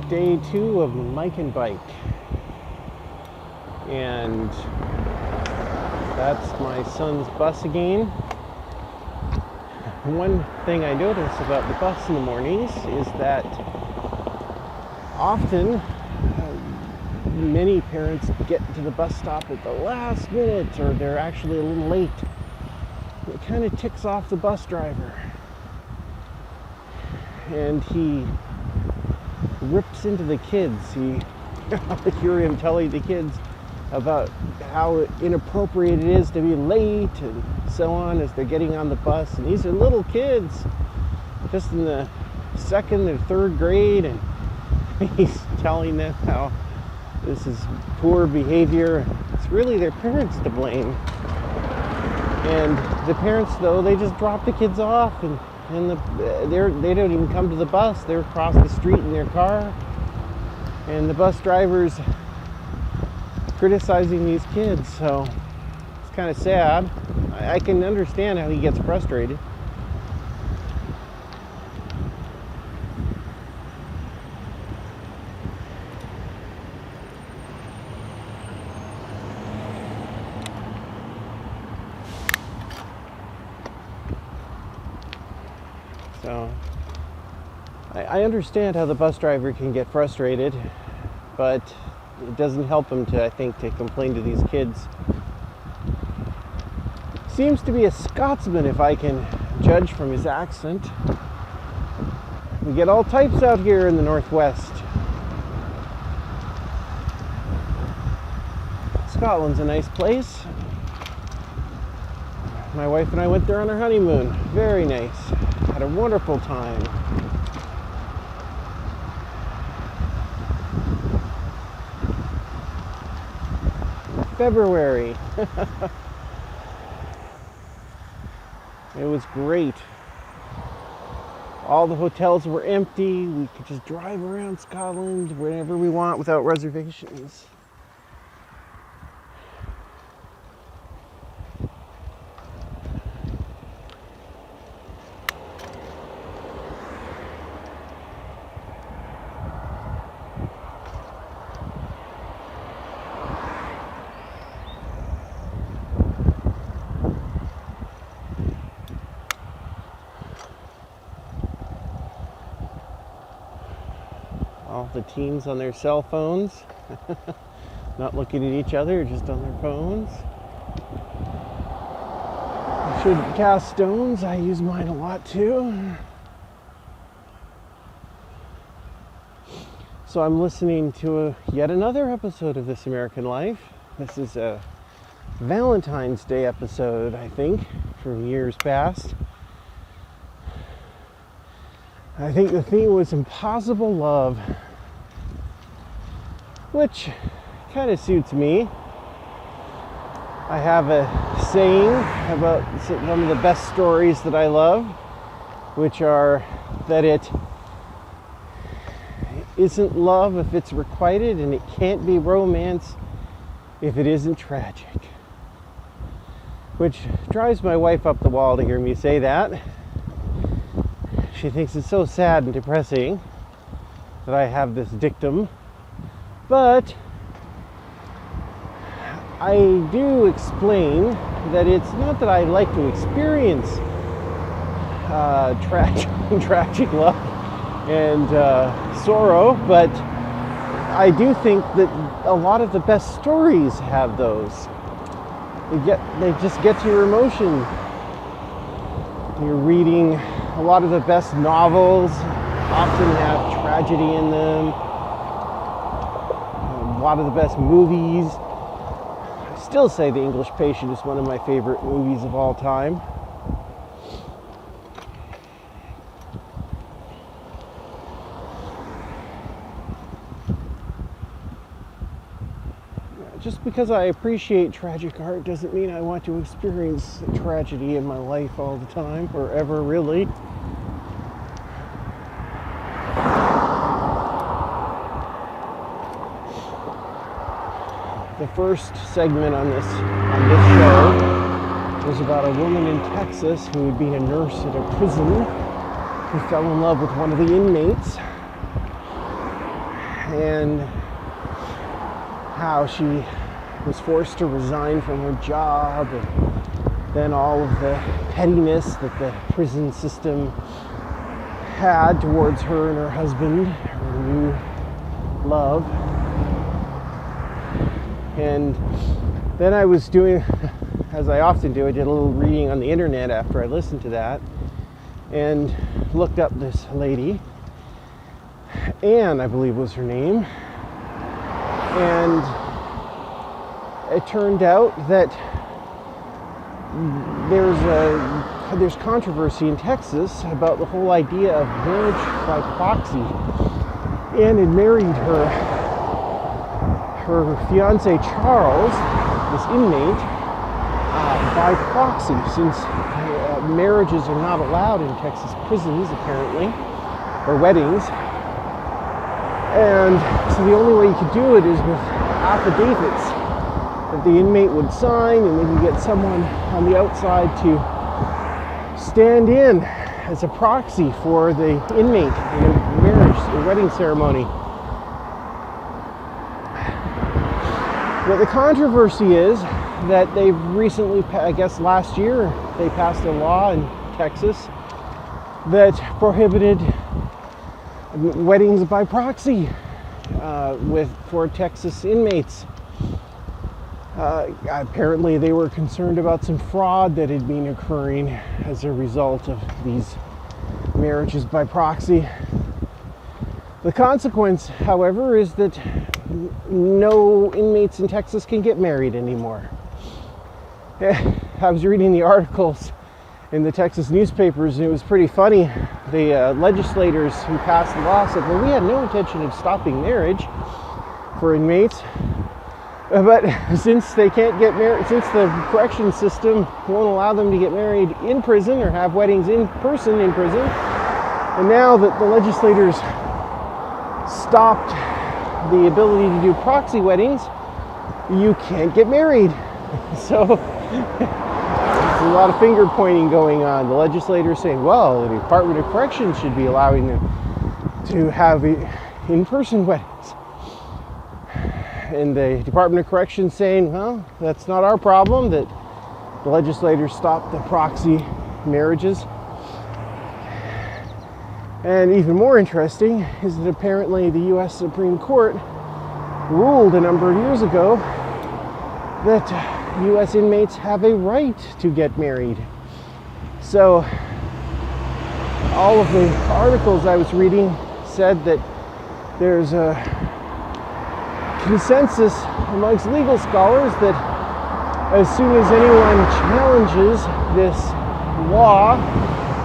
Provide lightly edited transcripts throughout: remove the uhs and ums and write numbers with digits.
Day 2 of micandbike, and that's my son's bus again. One thing I notice about the bus in the mornings is that often many parents get to the bus stop at the last minute, or they're actually a little late. It kind of ticks off the bus driver, and he rips into the kids. I hear him telling the kids about how inappropriate it is to be late and so on as they're getting on the bus. And these are little kids, just in the second or third grade, and he's telling them how this is poor behavior. It's really their parents to blame. And the parents, though, they just drop the kids off, and they don't even come to the bus. They're across the street in their car, and the bus driver's criticizing these kids. So it's kind of sad. I can understand how he gets frustrated. So I understand how the bus driver can get frustrated, but it doesn't help him to complain to these kids. Seems to be a Scotsman, if I can judge from his accent. We get all types out here in the Northwest. Scotland's a nice place. My wife and I went there on our honeymoon. Very nice. Had a wonderful time. February. It was great. All the hotels were empty. We could just drive around Scotland whenever we want without reservations. All the teens on their cell phones, not looking at each other, just on their phones. I should cast stones. I use mine a lot too. So I'm listening to yet another episode of This American Life. This is a Valentine's Day episode, I think, from years past. I think the theme was impossible love, which kind of suits me. I have a saying about some of the best stories that I love, which are that it isn't love if it's requited, and it can't be romance if it isn't tragic. Which drives my wife up the wall to hear me say that. She thinks it's so sad and depressing that I have this dictum. But I do explain that it's not that I like to experience tragic love and sorrow, but I do think that a lot of the best stories have those. They just get to your emotion. You're reading a lot of the best novels, often have tragedy in them. A lot of the best movies. I still say The English Patient is one of my favorite movies of all time. Just because I appreciate tragic art doesn't mean I want to experience tragedy in my life all the time, or ever really. The first segment on this show was about a woman in Texas who would be a nurse at a prison who fell in love with one of the inmates. and how she was forced to resign from her job, and then all of the pettiness that the prison system had towards her and her husband, her new love. And then I was doing, as I often do, I did a little reading on the internet after I listened to that, and looked up this lady. Anne, I believe was her name. And it turned out that there's controversy in Texas about the whole idea of marriage by proxy. Anne had married her fiance Charles, this inmate, by proxy, since marriages are not allowed in Texas prisons apparently, or weddings. And so the only way you could do it is with affidavits that the inmate would sign, and then you get someone on the outside to stand in as a proxy for the inmate in a marriage or wedding ceremony. But the controversy is that they've recently, I guess last year, they passed a law in Texas that prohibited weddings by proxy for Texas inmates. Apparently they were concerned about some fraud that had been occurring as a result of these marriages by proxy. The consequence, however, is that no inmates in Texas can get married anymore. I was reading the articles in the Texas newspapers, and it was pretty funny. The legislators who passed the law said, well, we had no intention of stopping marriage for inmates, but since they can't get married, since the correction system won't allow them to get married in prison or have weddings in person in prison, and now that the legislators stopped the ability to do proxy weddings, you can't get married. So there's a lot of finger pointing going on. The legislators saying, well, the Department of Corrections should be allowing them to have in-person weddings. And the Department of Corrections saying, well, that's not our problem, that the legislators stopped the proxy marriages. And even more interesting is that apparently the U.S. Supreme Court ruled a number of years ago that U.S. inmates have a right to get married. So all of the articles I was reading said that there's a consensus amongst legal scholars that as soon as anyone challenges this law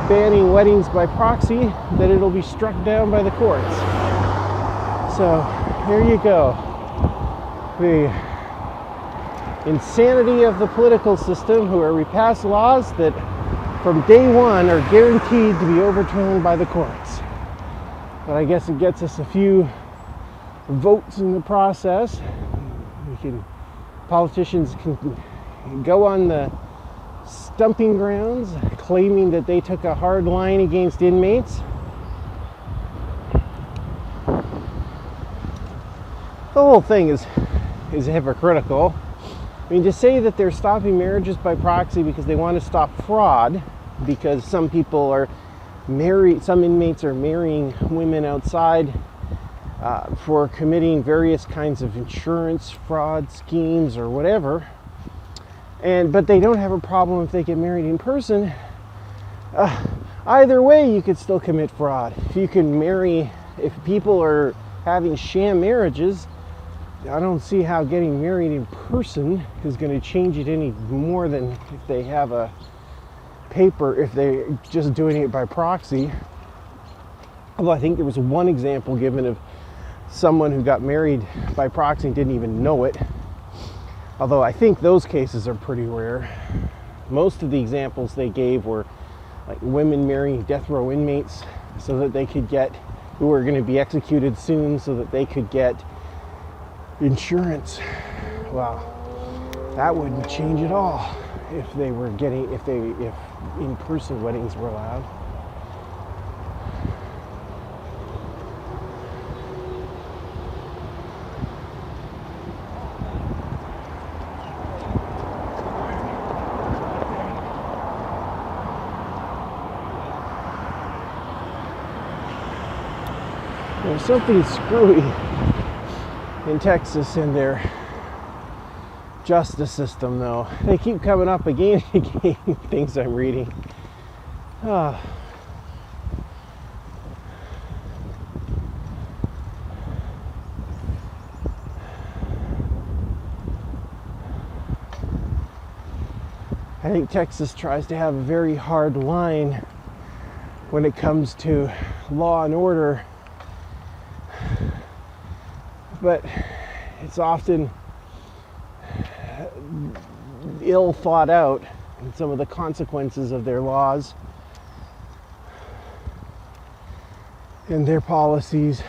banning weddings by proxy, that it'll be struck down by the courts. So here you go. The insanity of the political system, where we pass laws that from day one are guaranteed to be overturned by the courts. But I guess it gets us a few votes in the process. Politicians can go on the stumping grounds claiming that they took a hard line against inmates. The whole thing is hypocritical. I mean, to say that they're stopping marriages by proxy because they want to stop fraud, because some people are married, some inmates are marrying women outside for committing various kinds of insurance fraud schemes or whatever, but they don't have a problem if they get married in person. Either way, you could still commit fraud. If you can marry, if people are having sham marriages, I don't see how getting married in person is going to change it any more than if they have a paper, if they're just doing it by proxy. Although I think there was one example given of someone who got married by proxy and didn't even know it. Although I think those cases are pretty rare. Most of the examples they gave were like women marrying death row inmates so that they could get, who were going to be executed soon, so that they could get insurance. Wow, that wouldn't change at all if they were getting, if in-person weddings were allowed. There's something screwy in Texas in their justice system, though. They keep coming up again and again, things I'm reading. I think Texas tries to have a very hard line when it comes to law and order, but it's often ill thought out in some of the consequences of their laws and their policies.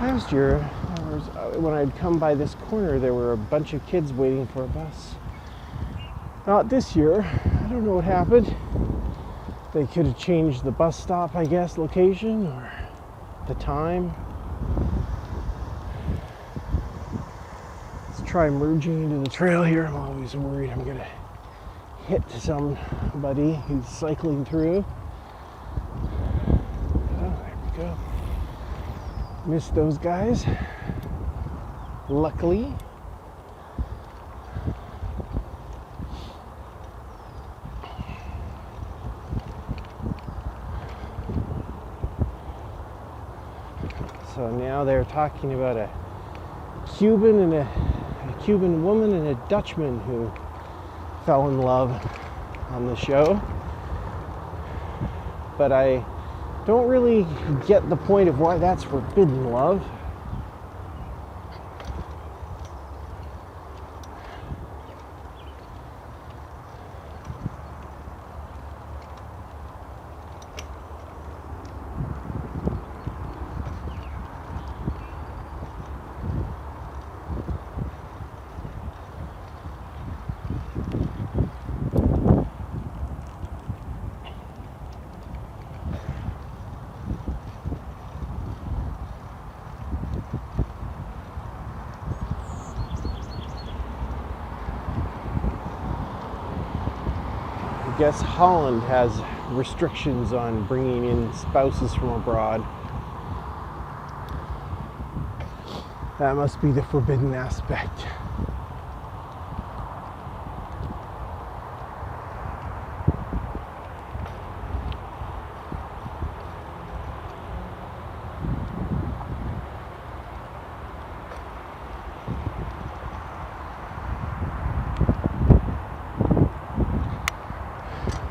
Last year, when I'd come by this corner, there were a bunch of kids waiting for a bus. Not this year. I don't know what happened. They could have changed the bus stop, I guess, location or the time. Let's try merging into the trail here. I'm always worried I'm going to hit somebody who's cycling through. Oh, there we go. Missed those guys, luckily. So now they're talking about a Cuban woman and a Dutchman who fell in love on the show. But I don't really get the point of why that's forbidden love. I guess Holland has restrictions on bringing in spouses from abroad. That must be the forbidden aspect.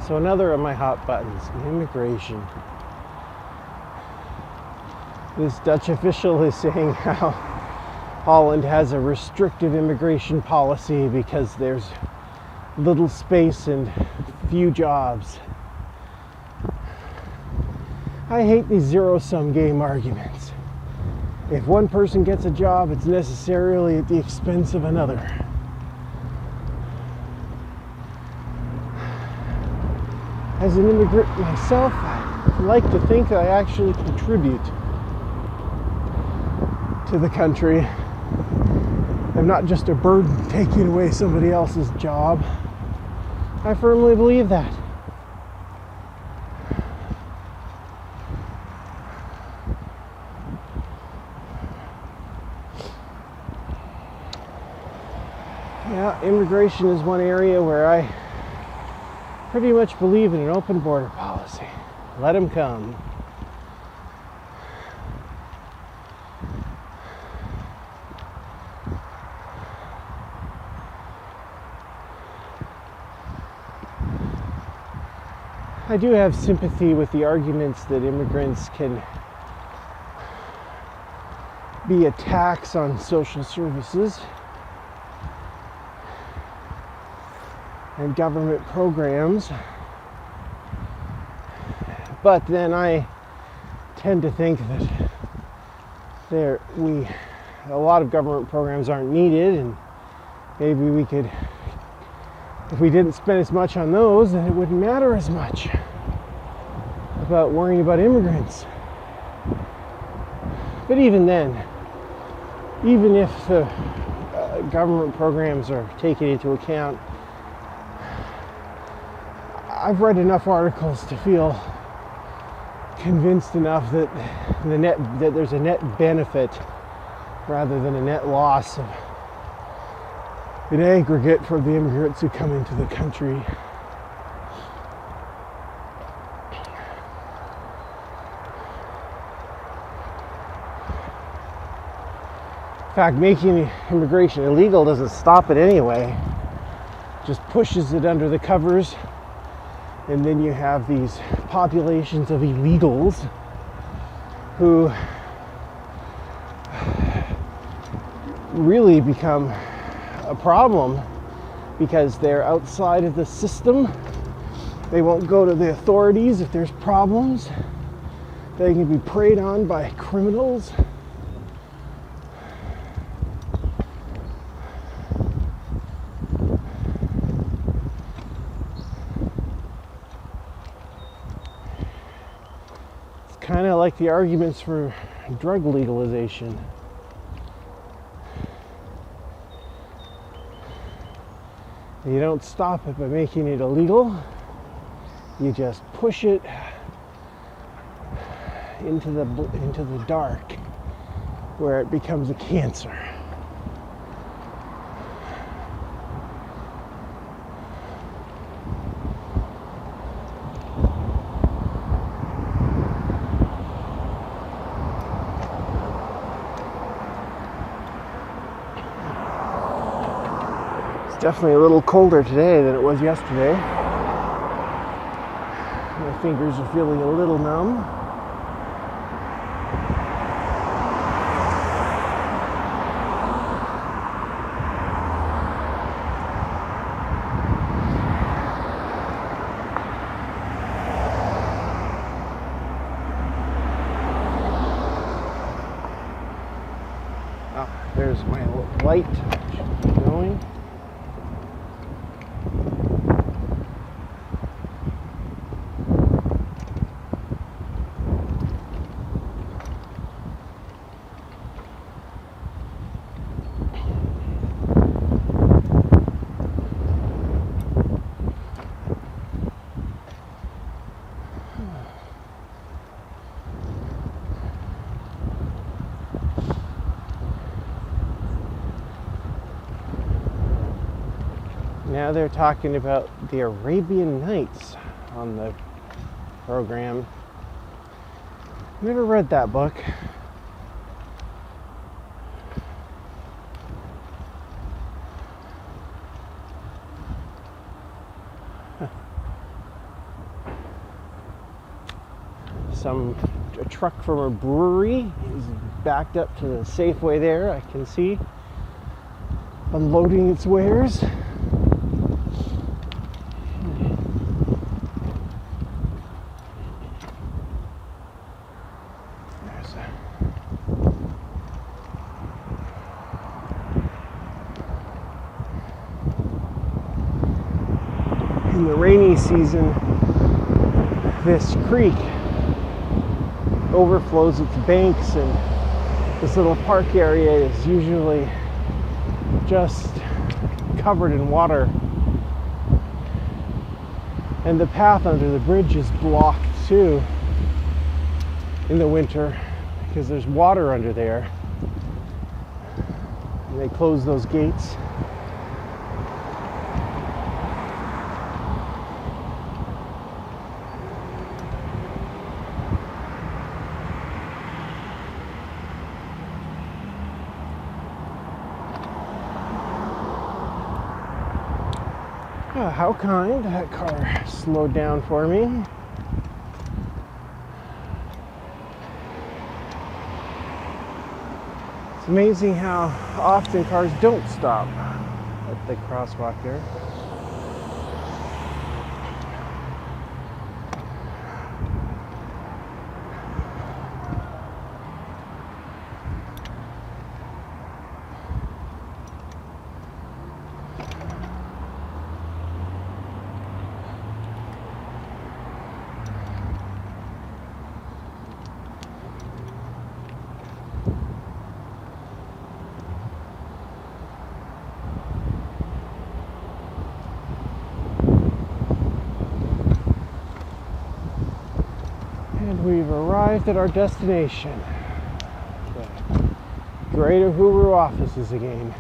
So another of my hot buttons, immigration. This Dutch official is saying how Holland has a restrictive immigration policy because there's little space and few jobs. I hate these zero-sum game arguments. If one person gets a job, it's necessarily at the expense of another. As an immigrant myself, I like to think that I actually contribute to the country. I'm not just a burden taking away somebody else's job. I firmly believe that. Yeah, immigration is one area where I pretty much believe in an open border policy. Let them come. I do have sympathy with the arguments that immigrants can be a tax on social services and government programs. But then I tend to think that a lot of government programs aren't needed, and maybe we could, if we didn't spend as much on those, then it wouldn't matter as much about worrying about immigrants. But even then, even if the government programs are taken into account, I've read enough articles to feel convinced enough that there's a net benefit rather than a net loss of an aggregate for the immigrants who come into the country. In fact, making immigration illegal doesn't stop it anyway. Just pushes it under the covers, and then you have these populations of illegals who really become a problem because they're outside of the system. They won't go to the authorities if there's problems. They can be preyed on by criminals. Kind of like the arguments for drug legalization. You don't stop it by making it illegal. You just push it into the dark, where it becomes a cancer. Definitely a little colder today than it was yesterday. My fingers are feeling a little numb. Oh, there's my light. Should keep going. Now they're talking about the Arabian Nights on the program. Never read that book. A truck from a brewery is backed up to the Safeway there, I can see, unloading its wares. In the rainy season, this creek overflows its banks, and this little park area is usually just covered in water, and the path under the bridge is blocked too in the winter because there's water under there, and they close those gates. Oh, how kind. That car slowed down for me. It's amazing how often cars don't stop at the crosswalk there. And we've arrived at our destination, the Greater Huru offices again.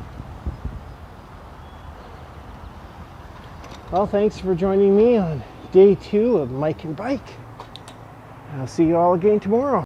Well, thanks for joining me on day 2 of Mike and Bike. I'll see you all again tomorrow.